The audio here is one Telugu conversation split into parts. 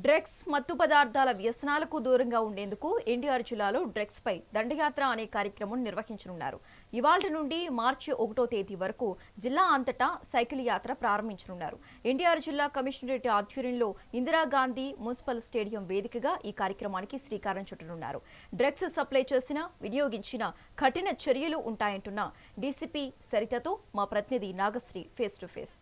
డ్రగ్స్ మత్తు పదార్థాల వ్యసనాలకు దూరంగా ఉండేందుకు ఎన్టీఆర్ జిల్లాలో డ్రగ్స్ పై దండయాత్ర అనే కార్యక్రమం నిర్వహించనున్నారు. ఇవాళ్టి నుండి మార్చి 1వ తేదీ వరకు జిల్లా అంతటా సైకిల్ యాత్ర ప్రారంభించనున్నారు. ఎన్టీఆర్ జిల్లా కమిషనరేట్ ఆధ్వర్యంలో ఇందిరాగాంధీ మున్సిపల్ స్టేడియం వేదికగా ఈ కార్యక్రమానికి శ్రీకారం చుట్టనున్నారు. డ్రగ్స్ సప్లై చేసిన, వినియోగించిన కఠిన చర్యలు ఉంటాయంటున్న డీసీపీ సరితతో మా ప్రతినిధి నాగశ్రీ ఫేస్ టు ఫేస్.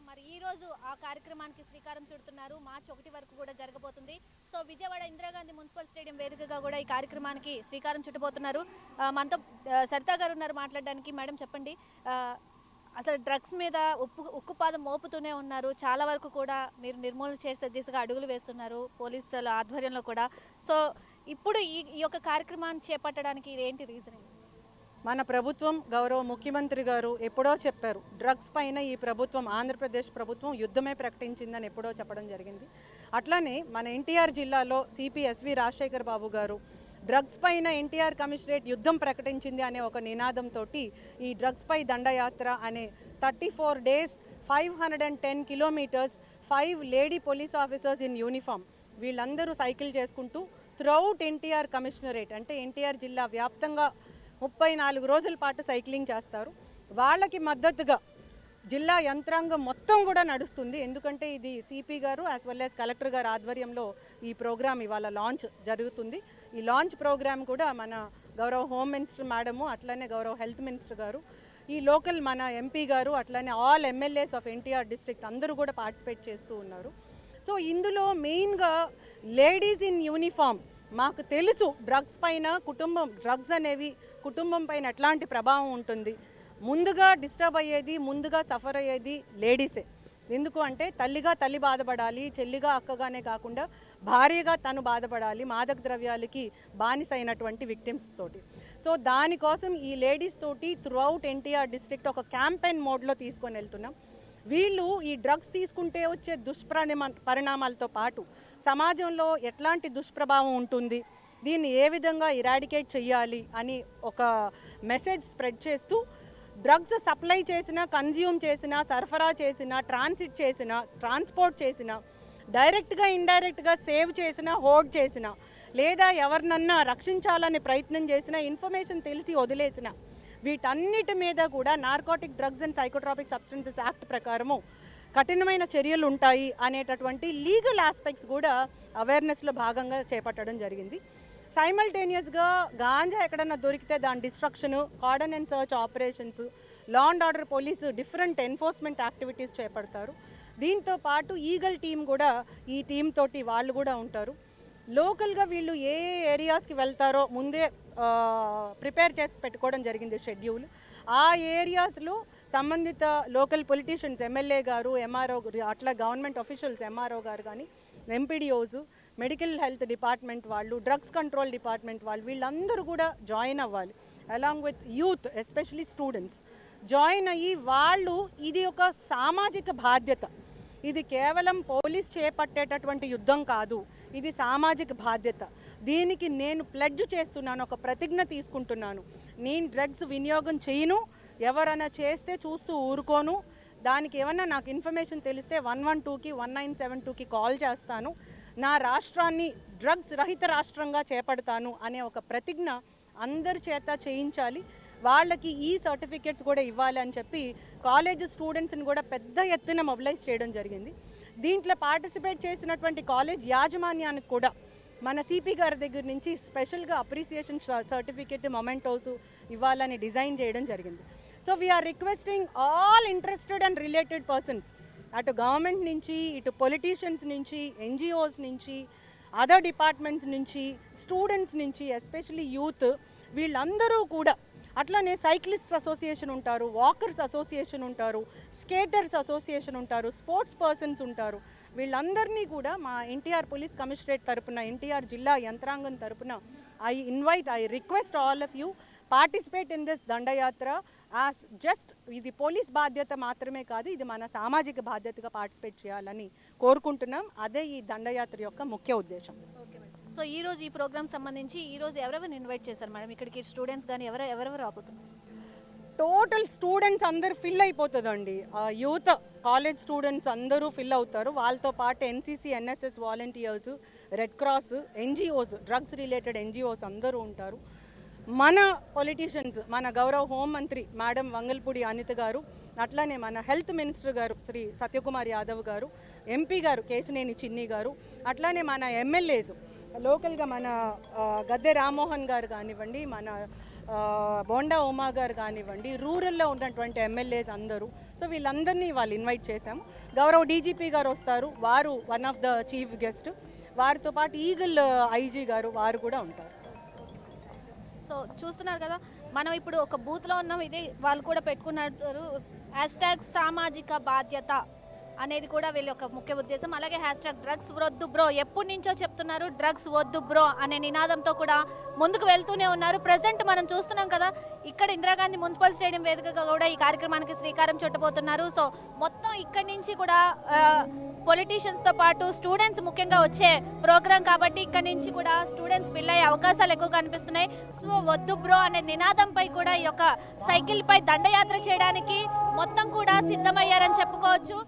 మరి ఈ రోజు ఆ కార్యక్రమానికి శ్రీకారం చుడుతున్నారు. మార్చి 1 వరకు కూడా జరగబోతుంది. So Vijayawada Indira Gandhi municipal stadium వేదికగా కూడా ఈ కార్యక్రమానికి శ్రీకారం చుట్టబోతున్నారు. మనతో సరితా గారు ఉన్నారు మాట్లాడడానికి. మేడం చెప్పండి, అసలు డ్రగ్స్ మీద ఉక్కుపాదం మోపుతూనే ఉన్నారు. చాలా వరకు కూడా మీరు నిర్మూలన చేసే దిశగా అడుగులు వేస్తున్నారు పోలీసుల ఆధ్వర్యంలో కూడా. సో ఇప్పుడు ఈ యొక్క కార్యక్రమాన్ని చేపట్టడానికి ఏంటి రీజన్? మన ప్రభుత్వం, గౌరవ ముఖ్యమంత్రి గారు ఎప్పుడో చెప్పారు, డ్రగ్స్ పైన ఈ ప్రభుత్వం, ఆంధ్రప్రదేశ్ ప్రభుత్వం యుద్ధమే ప్రకటించిందని ఎప్పుడో చెప్పడం జరిగింది. అట్లానే మన ఎన్టీఆర్ జిల్లాలో సిపి ఎస్వి రాజశేఖర్ బాబు గారు డ్రగ్స్ పైన ఎన్టీఆర్ కమిషనరేట్ యుద్ధం ప్రకటించింది అనే ఒక నినాదంతో ఈ డ్రగ్స్ పై దండయాత్ర అనే 34 days 510 kilometers 5 lady police officers in uniform వీళ్ళందరూ సైకిల్ చేసుకుంటూ త్రూఅవుట్ ఎన్టీఆర్ కమిషనరేట్ అంటే ఎన్టీఆర్ జిల్లా వ్యాప్తంగా 34 రోజుల పాటు సైక్లింగ్ చేస్తారు. వాళ్ళకి మద్దతుగా జిల్లా యంత్రాంగం మొత్తం కూడా నడుస్తుంది. ఎందుకంటే ఇది సిపి గారు యాజ్ వెల్ యాజ్ కలెక్టర్ గారు ఆధ్వర్యంలో ఈ ప్రోగ్రామ్ ఇవాళ లాంచ్ జరుగుతుంది. ఈ లాంచ్ ప్రోగ్రామ్ కూడా మన గౌరవ హోమ్ మినిస్టర్ మేడము, అట్లనే గౌరవ హెల్త్ మినిస్టర్ గారు, ఈ లోకల్ మన ఎంపీ గారు, అట్లనే all MLAs of NTR district అందరూ కూడా పార్టిసిపేట్ చేస్తూ ఉన్నారు. సో ఇందులో మెయిన్గా లేడీస్ ఇన్ యూనిఫామ్, మాకు తెలుసు డ్రగ్స్ పైన డ్రగ్స్ అనేవి కుటుంబం పైన ఎట్లాంటి ప్రభావం ఉంటుంది. ముందుగా డిస్టర్బ్ అయ్యేది, ముందుగా సఫర్ అయ్యేది లేడీసే. ఎందుకు అంటే తల్లిగా తల్లి బాధపడాలి, చెల్లిగా అక్కగానే కాకుండా భార్యగా తను బాధపడాలి మాదక ద్రవ్యాలకి బానిసైనటువంటి విక్టిమ్స్ తోటి. సో దానికోసం ఈ లేడీస్ తోటి త్రూఅవుట్ ఎన్టీఆర్ డిస్ట్రిక్ట్ ఒక క్యాంపెయిన్ మోడ్లో తీసుకొని వెళ్తున్నాం. వీళ్ళు ఈ డ్రగ్స్ తీసుకుంటే వచ్చే పరిణామాలతో పాటు సమాజంలో ఎట్లాంటి దుష్ప్రభావం ఉంటుంది, దీన్ని ఏ విధంగా ఇరాడికేట్ చేయాలి అని ఒక మెసేజ్ స్ప్రెడ్ చేస్తూ డ్రగ్స్ సప్లై చేసిన, కన్జ్యూమ్ చేసిన, సరఫరా చేసిన, ట్రాన్సిట్ చేసిన, ట్రాన్స్పోర్ట్ చేసిన, డైరెక్ట్గా ఇండైరెక్ట్గా సేవ్ చేసిన, హోల్డ్ చేసిన, లేదా ఎవరినన్నా రక్షించాలని ప్రయత్నం చేసిన, ఇన్ఫర్మేషన్ తెలిసి వదిలేసిన, వీటన్నిటి మీద కూడా narcotic drugs and psychotropic substances act ప్రకారము కఠినమైన చర్యలు ఉంటాయి అనేటటువంటి లీగల్ ఆస్పెక్ట్స్ కూడా అవేర్నెస్లో భాగంగా చేపట్టడం జరిగింది. సైమల్టేనియస్గా గాంజా ఎక్కడన్నా దొరికితే దాని destruction, cordon and search operations, law and order police different enforcement activities చేపడతారు. దీంతో పాటు ఈగల్ టీం కూడా, ఈ టీం తోటి వాళ్ళు కూడా ఉంటారు. లోకల్గా వీళ్ళు ఏ ఏరియాస్కి వెళ్తారో ముందే ప్రిపేర్ చేసి పెట్టుకోవడం జరిగింది షెడ్యూల్. ఆ ఏరియాస్లో సంబంధిత లోకల్ పొలిటీషియన్స్, ఎమ్మెల్యే గారు, ఎంఆర్ఓ, అట్లా గవర్నమెంట్ అఫీషియల్స్, ఎంఆర్ఓ గారు కానీ, ఎంపీడీఓస్, మెడికల్ హెల్త్ డిపార్ట్మెంట్ వాళ్ళు, డ్రగ్స్ కంట్రోల్ డిపార్ట్మెంట్ వాళ్ళు, వీళ్ళందరూ కూడా జాయిన్ అవ్వాలి. Along with youth, especially students join అయ్యి వాళ్ళు, ఇది ఒక సామాజిక బాధ్యత, ఇది కేవలం పోలీస్ చేపట్టేటటువంటి యుద్ధం కాదు, ఇది సామాజిక బాధ్యత. దీనికి నేను ప్లెడ్జ్ చేస్తున్నాను, ఒక ప్రతిజ్ఞ తీసుకుంటున్నాను. నేను డ్రగ్స్ వినియోగం చేయను, ఎవరైనా చేస్తే చూస్తూ ఊరుకోను. దానికి ఏమన్నా నాకు ఇన్ఫర్మేషన్ తెలిస్తే 112కి 1972కి కాల్ చేస్తాను. నా రాష్ట్రాన్ని డ్రగ్స్ రహిత రాష్ట్రంగా చేపడతాను అనే ఒక ప్రతిజ్ఞ అందరి చేత చేయించాలి. వాళ్ళకి ఈ సర్టిఫికేట్స్ కూడా ఇవ్వాలి అని చెప్పి కాలేజ్ స్టూడెంట్స్ని కూడా పెద్ద ఎత్తున మొబిలైజ్ చేయడం జరిగింది. దీంట్లో పార్టిసిపేట్ చేసినటువంటి కాలేజ్ యాజమాన్యానికి కూడా మన సిపి గారి దగ్గర నుంచి స్పెషల్గా అప్రిసియేషన్ సర్టిఫికేట్, మొమెంటోస్ ఇవ్వాలని డిజైన్ చేయడం జరిగింది. So we are requesting all interested and related persons, అటు గవర్నమెంట్ నుంచి, ఇటు పొలిటీషియన్స్ నుంచి, ఎన్జిఓస్ నుంచి, అదర్ డిపార్ట్మెంట్స్ నుంచి, స్టూడెంట్స్ నుంచి, ఎస్పెషలీ యూత్, వీళ్ళందరూ కూడా, అట్లనే సైక్లిస్ట్ అసోసియేషన్ ఉంటారు, వాకర్స్ అసోసియేషన్ ఉంటారు, స్కేటర్స్ అసోసియేషన్ ఉంటారు, స్పోర్ట్స్ పర్సన్స్ ఉంటారు, వీళ్ళందరినీ కూడా మా ఎన్టీఆర్ పోలీస్ కమిషనరేట్ తరపున, ఎన్టీఆర్ జిల్లా యంత్రాంగం తరపున I request all of you participate in this దండయాత్ర. జస్ట్ ఇది పోలీస్ బాధ్యత మాత్రమే కాదు, ఇది మన సామాజిక బాధ్యతగా పార్టిసిపేట్ చేయాలని కోరుకుంటున్నాం. అదే ఈ దండయాత్ర యొక్క ముఖ్య ఉద్దేశం. సో ఈ రోజు ఈ ప్రోగ్రామ్ సంబంధించి ఈ రోజు ఎవరెవరిని ఇన్వైట్ చేశారు మేడం ఇక్కడికి? స్టూడెంట్స్ కానీ ఎవరెవరు రాబోతున్నారు? టోటల్ స్టూడెంట్స్ అందరు ఫిల్ అయిపోతుందండి. యూత్ కాలేజ్ స్టూడెంట్స్ అందరూ ఫిల్ అవుతారు. వాళ్ళతో పాటు NCC, NSS volunteers, red cross, NGOs, drugs related NGOs అందరూ ఉంటారు. మన పొలిటీషియన్స్, మన గౌరవ హోంమంత్రి మేడం వంగల్పూడి అనిత గారు, అట్లానే మన హెల్త్ మినిస్టర్ గారు శ్రీ సత్యకుమార్ యాదవ్ గారు, ఎంపీ గారు కేశినేని చిన్ని గారు, అట్లానే మన ఎమ్మెల్యేస్ లోకల్గా మన గద్దె రామ్మోహన్ గారు కానివ్వండి, మన బోండా ఉమా గారు కానివ్వండి, రూరల్లో ఉన్నటువంటి ఎమ్మెల్యేస్ అందరూ. సో వీళ్ళందరినీ వాళ్ళు ఇన్వైట్ చేశాము. గౌరవ డీజీపీ గారు వస్తారు, వారు one of the chief guest. వారితో పాటు ఈగల్ ఐజీ గారు వారు కూడా ఉంటారు. సో చూస్తున్నారు కదా, మనం ఇప్పుడు ఒక బూత్లో ఉన్నాం. ఇది వాళ్ళు కూడా పెట్టుకున్నారు, హ్యాష్ట్యాగ్ సామాజిక బాధ్యత అనేది కూడా వీళ్ళ యొక్క ముఖ్య ఉద్దేశం. అలాగే హ్యాష్ట్యాగ్ డ్రగ్స్ వద్దు బ్రో, ఎప్పటి నుంచో చెప్తున్నారు డ్రగ్స్ వద్దు బ్రో అనే నినాదంతో కూడా ముందుకు వెళ్తూనే ఉన్నారు. ప్రజెంట్ మనం చూస్తున్నాం కదా, ఇక్కడ ఇందిరాగాంధీ మున్సిపల్ స్టేడియం వేదికగా కూడా ఈ కార్యక్రమానికి శ్రీకారం చుట్టబోతున్నారు. సో మొత్తం ఇక్కడి నుంచి కూడా పొలిటీషియన్స్తో పాటు స్టూడెంట్స్ ముఖ్యంగా వచ్చే ప్రోగ్రాం కాబట్టి ఇక్కడ నుంచి కూడా స్టూడెంట్స్ ఫిల్ అయ్యే అవకాశాలు ఎక్కువ కనిపిస్తున్నాయి. సో వద్దు బ్రో అనే నినాదంపై కూడా ఈ యొక్క సైకిల్పై దండయాత్ర చేయడానికి మొత్తం కూడా సిద్ధమయ్యారని చెప్పుకోవచ్చు.